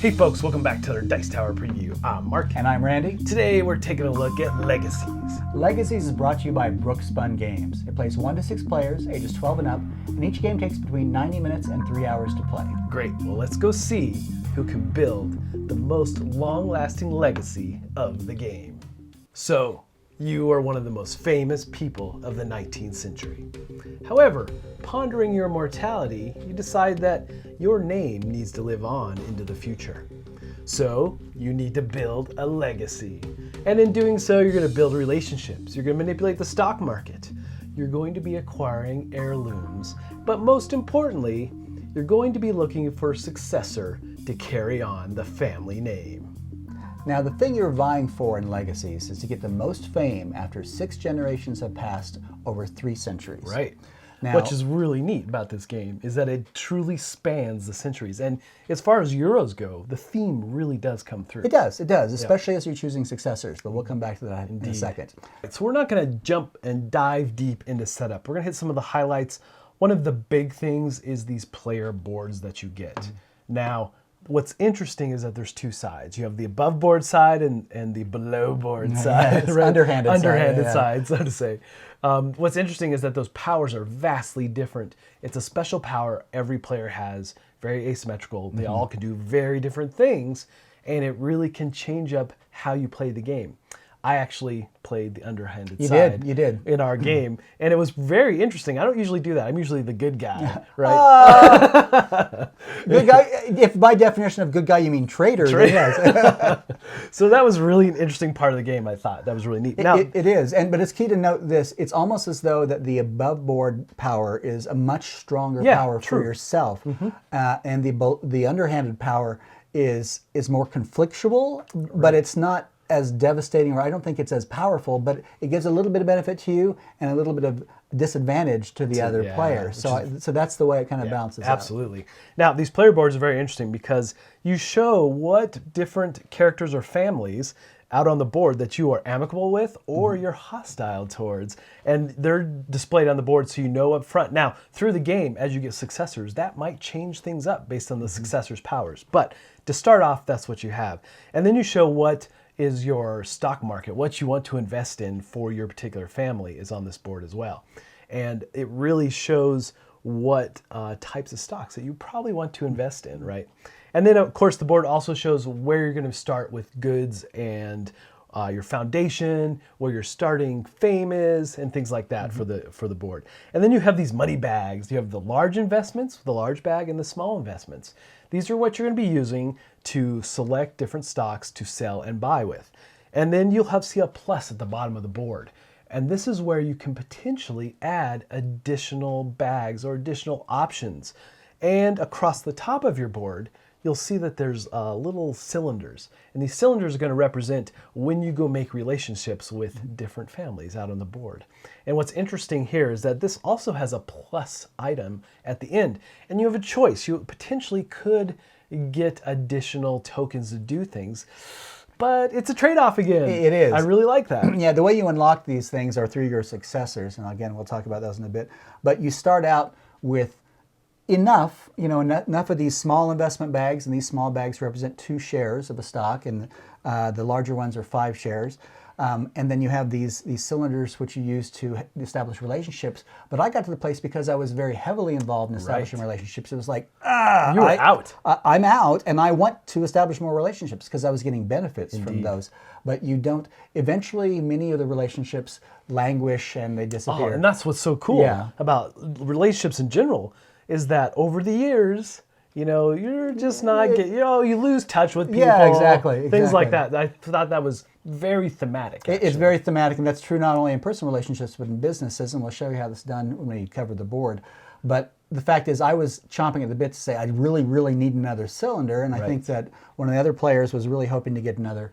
Hey folks, welcome back to our Dice Tower preview. I'm Mark. And I'm Randy. Today we're taking a look at Legacies. Legacies is brought to you by Brookspun Games. It plays 1 to 6 players, ages 12 and up, and each game takes between 90 minutes and 3 hours to play. Great, well let's go see who can build the most long-lasting legacy of the game. So, you are one of the most famous people of the 19th century. However, pondering your mortality, you decide that your name needs to live on into the future. So, you need to build a legacy. And in doing so, you're going to build relationships. You're going to manipulate the stock market. You're going to be acquiring heirlooms. But most importantly, you're going to be looking for a successor to carry on the family name. Now, the thing you're vying for in Legacies is to get the most fame after 6 generations have passed over 3 centuries. Right. Now, which is really neat about this game is that it truly spans the centuries. And as far as Euros go, the theme really does come through. It does, especially as you're choosing successors, but we'll come back to that in a second. So we're not going to jump and dive deep into setup. We're going to hit some of the highlights. One of the big things is these player boards that you get. Now, what's interesting is that there's 2 sides. You have the above board side and the below board side. Right? Underhanded side, so to say. What's interesting is that those powers are vastly different. It's a special power every player has, very asymmetrical. They all can do very different things, and it really can change up how you play the game. I actually played the underhanded side. You did. In our game, and it was very interesting. I don't usually do that. I'm usually the good guy, right? Good guy. If by definition of good guy you mean traitor, then yes. So that was really an interesting part of the game. I thought that was really neat. Now, it is, but it's key to note this. It's almost as though that the above board power is a much stronger power for yourself, and the underhanded power is more conflictual, but it's not as devastating, or I don't think it's as powerful, but it gives a little bit of benefit to you and a little bit of disadvantage to the other player. So that's the way it kind of balances out. Absolutely. Now, these player boards are very interesting because you show what different characters or families out on the board that you are amicable with or you're hostile towards. And they're displayed on the board so you know up front. Now, through the game, as you get successors, that might change things up based on the successor's powers. But to start off, that's what you have. And then you show what is your stock market, what you want to invest in for your particular family is on this board as well. And it really shows what types of stocks that you probably want to invest in, right? And then, of course, the board also shows where you're going to start with goods and your foundation, where your starting fame is, and things like that for the board. And then you have these money bags. You have the large investments, the large bag, and the small investments. These are what you're going to be using to select different stocks to sell and buy with. And then you'll see a plus at the bottom of the board. And this is where you can potentially add additional bags or additional options. And across the top of your board, you'll see that there's little cylinders. And these cylinders are going to represent when you go make relationships with different families out on the board. And what's interesting here is that this also has a plus item at the end. And you have a choice. You potentially could get additional tokens to do things. But it's a trade-off again. It is. I really like that. Yeah, the way you unlock these things are through your successors. And again, we'll talk about those in a bit. But you start out with enough of these small investment bags, and these small bags represent 2 shares of a stock, and the larger ones are 5 shares. And then you have these cylinders which you use to establish relationships. But I got to the place because I was very heavily involved in establishing relationships. It was like, you were out. I'm out, and I want to establish more relationships because I was getting benefits from those. But you don't. Eventually, many of the relationships languish and they disappear. And that's what's so cool about relationships in general is that over the years, you're just not getting, you lose touch with people. Yeah, exactly. Things like that. I thought that was very thematic. It's very thematic, and that's true not only in personal relationships, but in businesses, and we'll show you how this is done when we cover the board. But the fact is, I was chomping at the bit to say, I really, really need another cylinder, and I think that one of the other players was really hoping to get another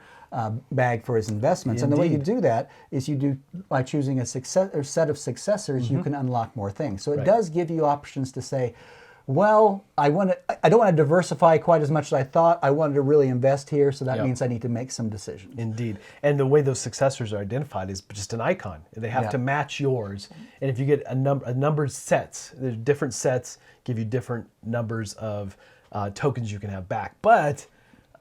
bag for his investments. And the way you do that is you do by choosing a set of successors, you can unlock more things. So it does give you options to say, well, I don't want to diversify quite as much as I thought. I wanted to really invest here, so that means I need to make some decisions. Indeed. And the way those successors are identified is just an icon. They have to match yours. And if you get a numbered sets, there's different sets give you different numbers of tokens you can have back. But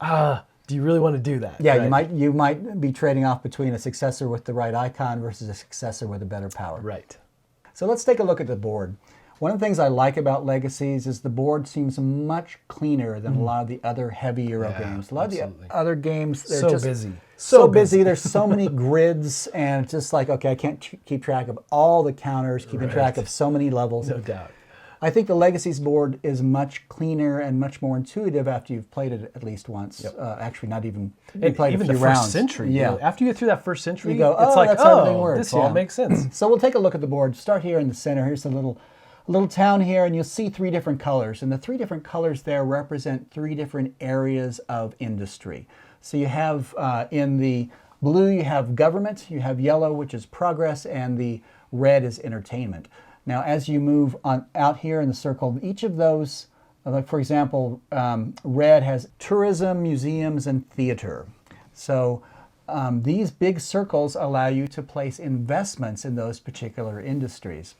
Do you really want to do that? Yeah, right? you might be trading off between a successor with the right icon versus a successor with a better power. Right. So let's take a look at the board. One of the things I like about Legacies is the board seems much cleaner than a lot of the other heavy Euro games. A lot of the other games, they're so just busy. So busy. There's so many grids, and it's just like, okay, I can't keep track of all the counters, keeping track of so many levels. No doubt. I think the Legacies board is much cleaner and much more intuitive after you've played it at least once. Actually, not even you played even a few the first rounds. century. Yeah. After you get through that first century, You go, it's oh, like, that's how everything works. this all makes sense. So we'll take a look at the board. Start here in the center. Here's a little town here, and you'll see 3 different colors. And the 3 different colors there represent 3 different areas of industry. So you have in the blue, you have government, you have yellow, which is progress, and the red is entertainment. Now, as you move on out here in the circle, each of those, like for example, red has tourism, museums, and theater. So these big circles allow you to place investments in those particular industries.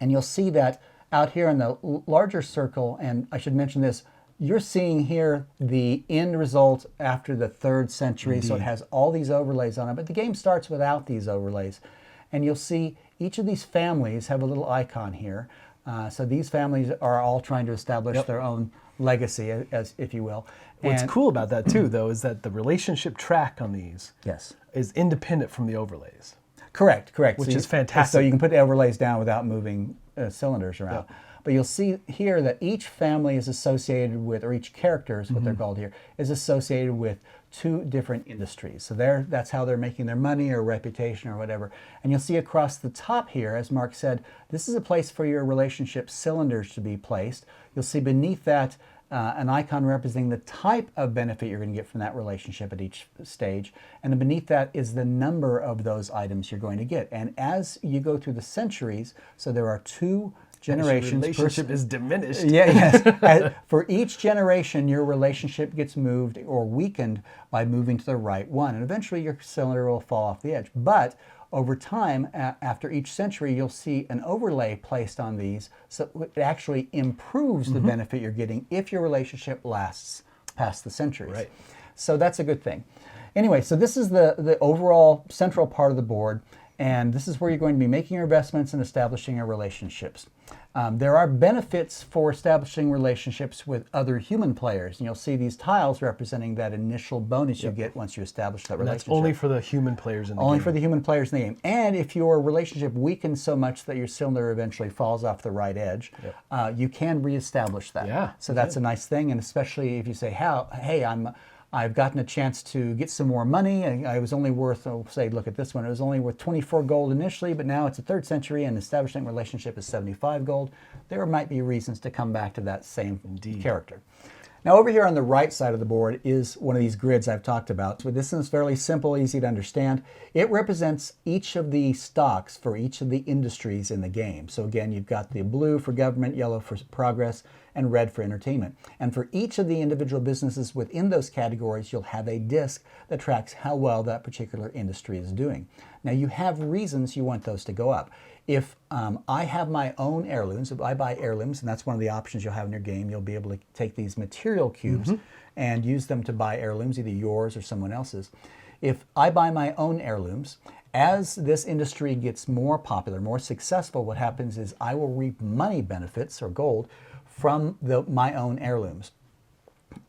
And you'll see that out here in the larger circle, and I should mention this, you're seeing here the end result after the 3rd century, so it has all these overlays on it, but the game starts without these overlays. And you'll see each of these families have a little icon here. So these families are all trying to establish their own legacy, as if you will. What's cool about that too, though, is that the relationship track on these is independent from the overlays. Correct. Which is fantastic. So you can put the overlays down without moving cylinders around. But you'll see here that each family is associated with, or each character is what they're called here, is associated with 2 different industries. So that's how they're making their money or reputation or whatever. And you'll see across the top here, as Mark said, this is a place for your relationship cylinders to be placed. You'll see beneath that an icon representing the type of benefit you're going to get from that relationship at each stage. And then beneath that is the number of those items you're going to get. And as you go through the centuries, so there are 2 generations. Your relationship is diminished. Yes. For each generation, your relationship gets moved or weakened by moving to the right one. And eventually your cylinder will fall off the edge. But over time, after each century, you'll see an overlay placed on these, so it actually improves the benefit you're getting if your relationship lasts past the centuries. Right. So that's a good thing. Anyway, so this is the overall central part of the board, and this is where you're going to be making your investments and establishing your relationships. There are benefits for establishing relationships with other human players, and you'll see these tiles representing that initial bonus you get once you establish that relationship. That's only for the human players in the game. Only for the human players in the game. And if your relationship weakens so much that your cylinder eventually falls off the right edge, you can reestablish that. Yeah, so that's a nice thing, and especially if you say, hey, I've gotten a chance to get some more money. I was only worth, say, look at this one. It was only worth 24 gold initially, but now it's the 3rd century and establishing a relationship is 75 gold. There might be reasons to come back to that same character. Now over here on the right side of the board is one of these grids I've talked about. So this is fairly simple, easy to understand. It represents each of the stocks for each of the industries in the game. So again, you've got the blue for government, yellow for progress, and red for entertainment. And for each of the individual businesses within those categories, you'll have a disc that tracks how well that particular industry is doing. Now you have reasons you want those to go up. If I have my own heirlooms, if I buy heirlooms, and that's one of the options you'll have in your game, you'll be able to take these material cubes and use them to buy heirlooms, either yours or someone else's. If I buy my own heirlooms, as this industry gets more popular, more successful, what happens is I will reap money benefits, or gold, from my own heirlooms.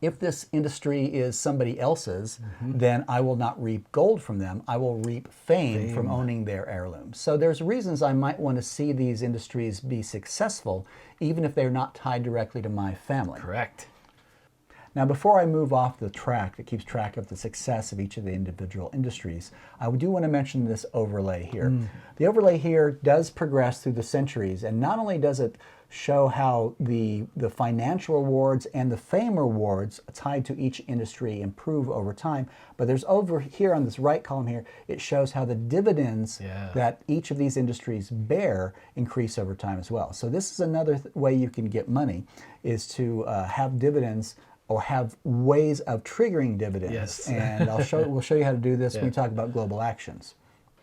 If this industry is somebody else's, then I will not reap gold from them. I will reap fame from owning their heirlooms. So there's reasons I might want to see these industries be successful, even if they're not tied directly to my family. Correct. Now, before I move off the track that keeps track of the success of each of the individual industries, I do want to mention this overlay here. The overlay here does progress through the centuries, and not only does it show how the financial rewards and the fame rewards tied to each industry improve over time, but there's over here on this right column here, it shows how the dividends that each of these industries bear increase over time as well. So this is another way you can get money, is to have dividends, or have ways of triggering dividends. Yes. And we'll show you how to do this when we talk about global actions.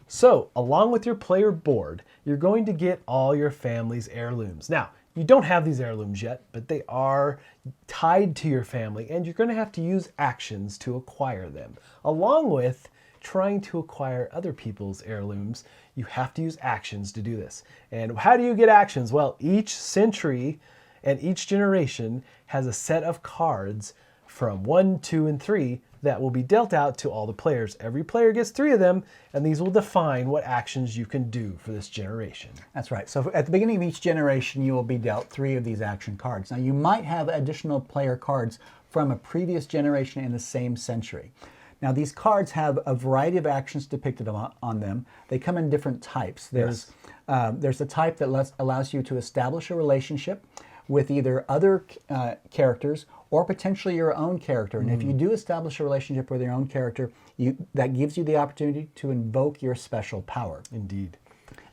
So, along with your player board, you're going to get all your family's heirlooms. Now, you don't have these heirlooms yet, but they are tied to your family, and you're going to have to use actions to acquire them. Along with trying to acquire other people's heirlooms, you have to use actions to do this. And how do you get actions? Well, each century and each generation has a set of cards from 1, 2, and 3 that will be dealt out to all the players. Every player gets 3 of them, and these will define what actions you can do for this generation. That's right. So at the beginning of each generation, you will be dealt 3 of these action cards. Now, you might have additional player cards from a previous generation in the same century. Now, these cards have a variety of actions depicted on them. They come in different types. There's the type that allows you to establish a relationship with either other characters or potentially your own character. And if you do establish a relationship with your own character, that gives you the opportunity to invoke your special power. Indeed.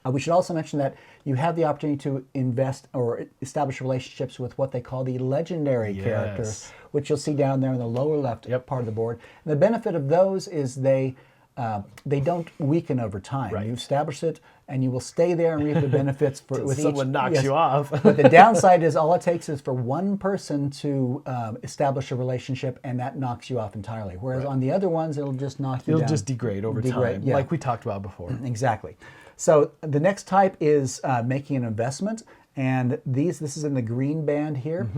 We should also mention that you have the opportunity to invest or establish relationships with what they call the legendary characters, which you'll see down there in the lower left part of the board. And the benefit of those is they don't weaken over time. Right. You establish it, and you will stay there and reap the benefits with someone knocks you off. But the downside is all it takes is for one person to establish a relationship, and that knocks you off entirely. Whereas on the other ones, it'll just knock you down. It'll just degrade over time, like we talked about before. Exactly. So the next type is making an investment. And this is in the green band here.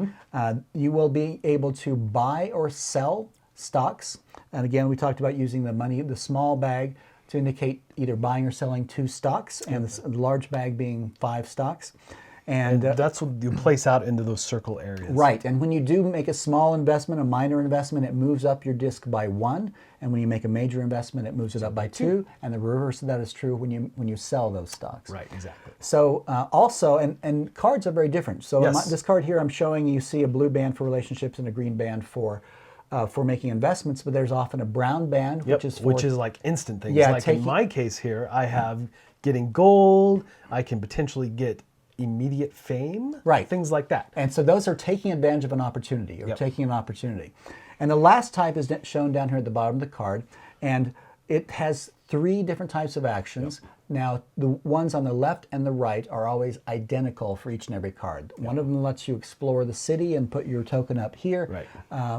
You will be able to buy or sell stocks. And again, we talked about using the small bag to indicate either buying or selling 2 stocks, and the large bag being 5 stocks. And that's what you place out into those circle areas. Right. And when you do make a small investment, a minor investment, it moves up your disc by 1. And when you make a major investment, it moves it up by 2. And the reverse of that is true when you sell those stocks. Right, exactly. So also, and cards are very different. So this card here I'm showing you see a blue band for relationships and a green band for making investments, but there's often a brown band, which is like instant things. Like in my case here, I have getting gold. I can potentially get immediate fame, right? Things like that. And so those are taking advantage of an opportunity, or taking an opportunity. And the last type is shown down here at the bottom of the card, and it has 3 different types of actions. Now, the ones on the left and the right are always identical for each and every card. One of them lets you explore the city and put your token up here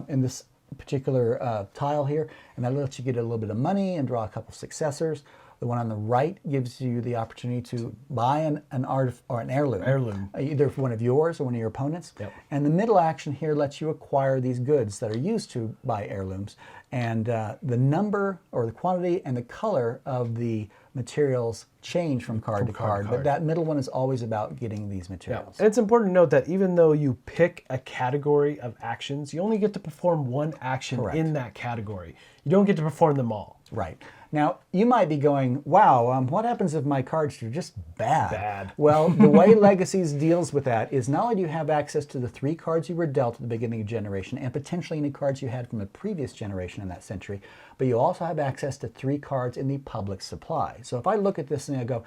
in this particular tile here, and that lets you get a little bit of money and draw a couple successors. The one on the right gives you the opportunity to buy an art or an heirloom, either one of yours or one of your opponents. And the middle action here lets you acquire these goods that are used to buy heirlooms. And the number or the quantity and the color of the materials change from card to card. But that middle one is always about getting these materials. And it's important to note that even though you pick a category of actions, you only get to perform one action in that category. You don't get to perform them all. Right. Now, you might be going, wow, what happens if my cards are just bad? Well, the way Legacies deals with that is not only do you have access to the 3 cards you were dealt at the beginning of generation, and potentially any cards you had from the previous generation in that century, but you also have access to 3 cards in the public supply. So if I look at this and I go,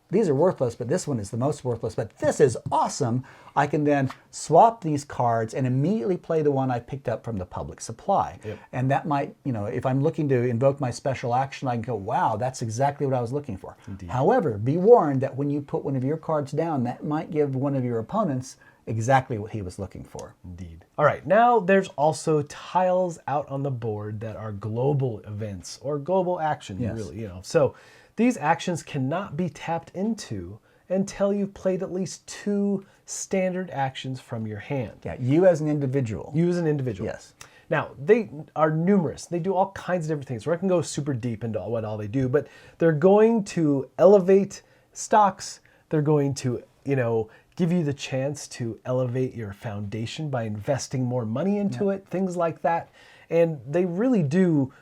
these are worthless, but this one is the most worthless, but this is awesome, I can then swap these cards and immediately play the one I picked up from the public supply. And that might, if I'm looking to invoke my special action, I can go, wow, that's exactly what I was looking for. However, be warned that when you put one of your cards down, that might give one of your opponents exactly what he was looking for. Indeed. All right, now there's also tiles out on the board that are global events or global actions, really, So these actions cannot be tapped into until you've played at least 2 standard actions from your hand. Yeah, you as an individual. You as an individual. Yes. Now, they are numerous. They do all kinds of different things. We're not going to go super deep into what all they do, but they're going to elevate stocks. They're going to, give you the chance to elevate your foundation by investing more money into it, things like that. And they really do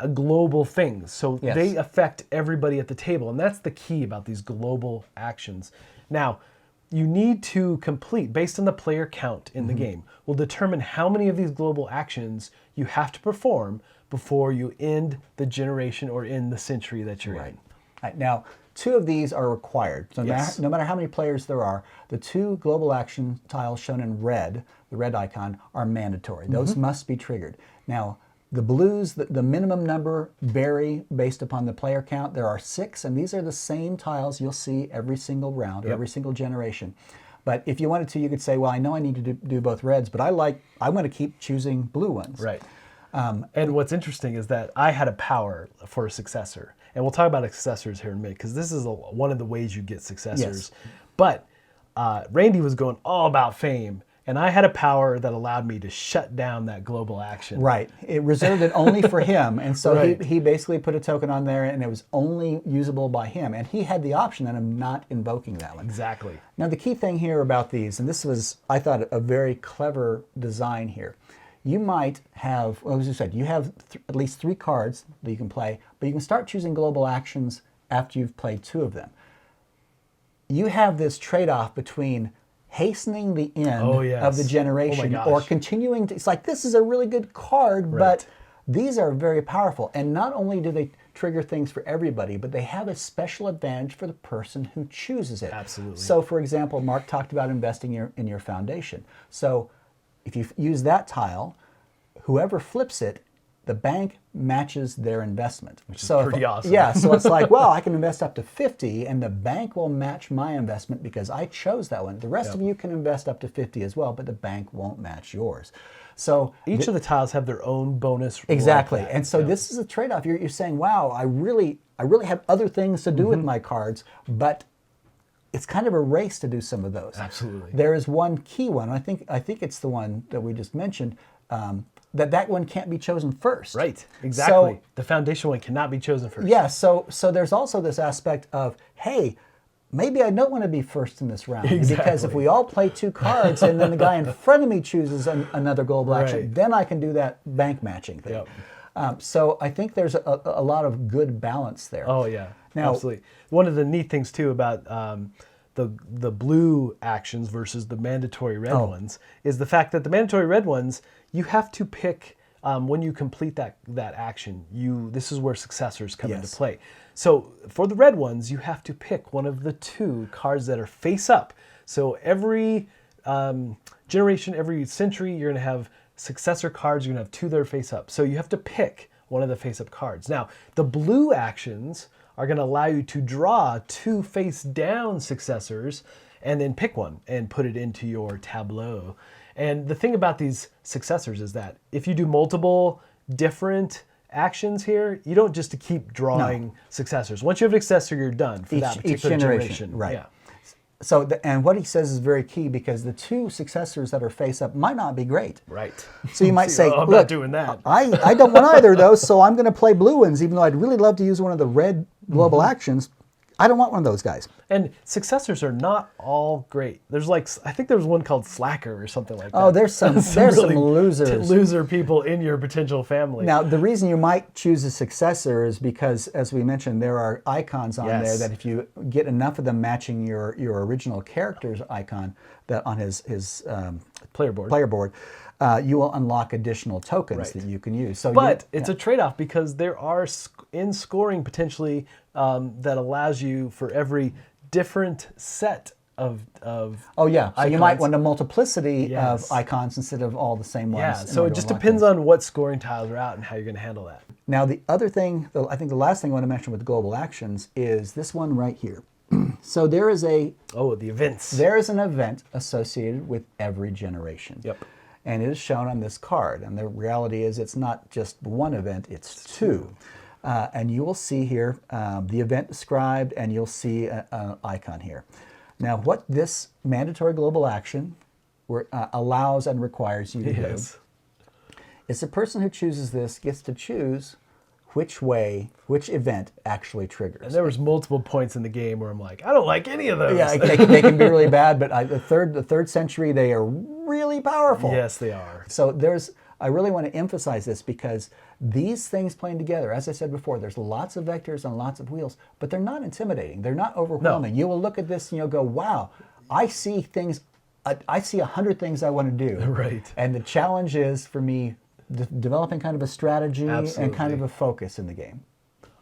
a global things. So they affect everybody at the table. And that's the key about these global actions. Now, you need to complete, based on the player count in the game, will determine how many of these global actions you have to perform before you end the generation or end the century that you're in. Right. Now, 2 of these are required. So no matter how many players there are, the 2 global action tiles shown in red, the red icon, are mandatory. Those must be triggered. Now, the blues, the minimum number vary based upon the player count. There are 6, and these are the same tiles you'll see every single round, every single generation. But if you wanted to, you could say, well, I know I need to do both reds, but I'm going to keep choosing blue ones. Right. And what's interesting is that I had a power for a successor. And we'll talk about successors here in a minute, because this is one of the ways you get successors. Yes. But Randy was going all about fame. And I had a power that allowed me to shut down that global action. Right. It reserved it only for him. And so Right. he basically put a token on there, and it was only usable by him. And he had the option of not invoking that one. Exactly. Now, the key thing here about these, and this was, I thought, a very clever design here. You might have, well, as you said, you have at least 3 cards that you can play, but you can start choosing global actions after you've played 2 of them. You have this trade-off between hastening the end of the generation or continuing to, it's like, this is a really good card, but these are very powerful. And not only do they trigger things for everybody, but they have a special advantage for the person who chooses it. Absolutely. So, for example, Mark talked about investing in your foundation. So if you use that tile, whoever flips it, the bank matches their investment. Which is pretty awesome. Yeah, so it's like, well, I can invest up to 50 and the bank will match my investment because I chose that one. The rest of you can invest up to 50 as well, but the bank won't match yours. So each of the tiles have their own bonus. Exactly. Like, and so this is a trade-off. You're saying, wow, I really have other things to do with my cards, but it's kind of a race to do some of those. Absolutely. There is one key one. I think it's the one that we just mentioned. That one can't be chosen first. Right, exactly. So, the foundation one cannot be chosen first. Yeah, so there's also this aspect of, hey, maybe I don't want to be first in this round. Exactly. Because if we all play 2 cards and then the guy in front of me chooses another global action, then I can do that bank matching thing. So I think there's a lot of good balance there. Oh, yeah, now, absolutely. One of the neat things, too, about the blue actions versus the mandatory red ones is the fact that the mandatory red ones, you have to pick when you complete that action. This is where successors come into play. So for the red ones, you have to pick one of the 2 cards that are face up. So every generation, every century, you're going to have successor cards. You're going to have 2 that are face up. So you have to pick one of the face up cards. Now, the blue actions are going to allow you to draw 2 face down successors and then pick one and put it into your tableau. And the thing about these successors is that if you do multiple different actions here, you don't just keep drawing successors. Once you have an successor, you're done for that particular generation. Right. Yeah. So, and what he says is very key, because the 2 successors that are face up might not be great. Right. So you might say, I'm look, not doing that. I don't want either of those, so I'm going to play blue ones, even though I'd really love to use one of the red global actions. I don't want one of those guys. And successors are not all great. There's I think there's one called Slacker or something like that. Oh, there's some really losers. Loser people in your potential family. Now, the reason you might choose a successor is because, as we mentioned, there are icons on there that if you get enough of them matching your original character's icon that on his player board, you will unlock additional tokens that you can use. So, but it's a trade-off, because there are in scoring potentially that allows you for every different set of so icons. you might want a multiplicity of icons instead of all the same ones. Yeah, so it just depends on what scoring tiles are out and how you're going to handle that. Now, the other thing, I think the last thing I want to mention with global actions is this one right here. So there is the events. There is an event associated with every generation. Yep. And it is shown on this card. And the reality is it's not just one event, it's 2. And you will see here the event described, and you'll see an icon here. Now, what this mandatory global action allows and requires you to do is the person who chooses this gets to choose which event actually triggers. And there was multiple points in the game where I'm like, I don't like any of those. Yeah, they can be really bad, but the third century, they are really powerful. Yes, they are. So I really want to emphasize this, because these things playing together, as I said before, there's lots of vectors and lots of wheels, but they're not intimidating. They're not overwhelming. You will look at this and you'll go, wow, I see 100 things I want to do. Right. And the challenge is for me developing kind of a strategy and kind of a focus in the game.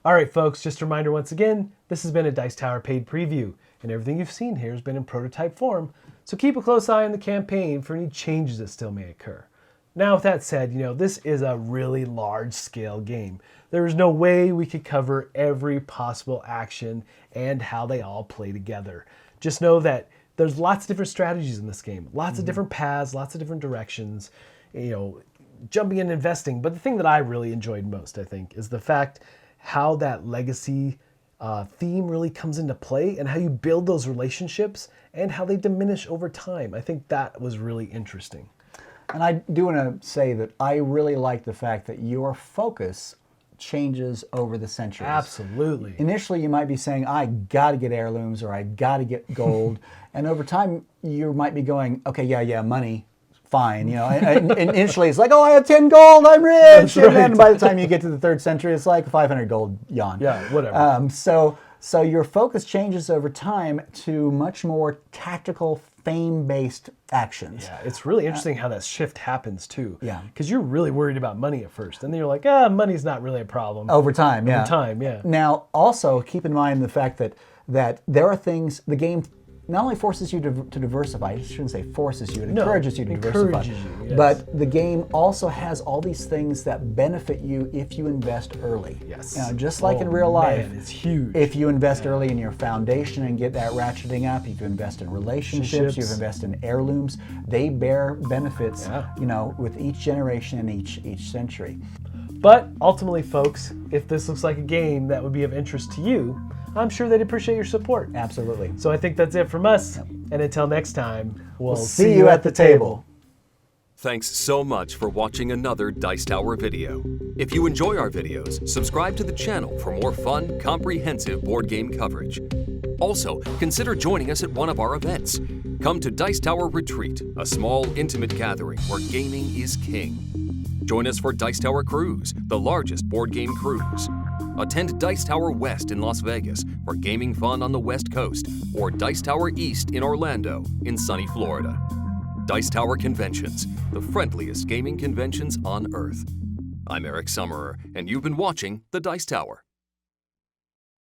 All right, folks, just a reminder once again, this has been a Dice Tower paid preview, and everything you've seen here has been in prototype form, so keep a close eye on the campaign for any changes that still may occur. Now, with that said, this is a really large-scale game. There is no way we could cover every possible action and how they all play together. Just know that there's lots of different strategies in this game, lots of different paths, lots of different directions, jumping in and investing. But the thing that I really enjoyed most, I think, is the fact how that legacy theme really comes into play and how you build those relationships and how they diminish over time. I think that was really interesting. And I do want to say that I really like the fact that your focus changes over the centuries. Absolutely. Initially, you might be saying, I got to get heirlooms or I got to get gold. And over time, you might be going, okay, yeah, money, fine. And initially, it's like, oh, I have 10 gold, I'm rich. That's and right. then by the time you get to the 3rd century, it's like 500 gold, yawn. Yeah, whatever. So your focus changes over time to much more tactical, fame-based actions. Yeah, it's really interesting how that shift happens too. Yeah. Because you're really worried about money at first, and then you're like, money's not really a problem. Over time, yeah. Over time, yeah. Now, also keep in mind the fact that there are things, the game not only forces you to diversify, I shouldn't say forces you, it encourages you to diversify. Encourages you, yes. But the game also has all these things that benefit you if you invest early. Yes. Just like in real life, it's huge. if you invest early in your foundation and get that ratcheting up, if you invest in relationships, you invest in heirlooms, they bear benefits, with each generation and each century. But ultimately, folks, if this looks like a game that would be of interest to you, I'm sure they'd appreciate your support. Absolutely. So I think that's it from us. And until next time, we'll see you at the table. Thanks so much for watching another Dice Tower video. If you enjoy our videos, subscribe to the channel for more fun, comprehensive board game coverage. Also, consider joining us at one of our events. Come to Dice Tower Retreat, a small, intimate gathering where gaming is king. Join us for Dice Tower Cruise, the largest board game cruise. Attend Dice Tower West in Las Vegas for gaming fun on the West Coast, or Dice Tower East in Orlando in sunny Florida. Dice Tower Conventions, the friendliest gaming conventions on Earth. I'm Eric Summerer, and you've been watching The Dice Tower.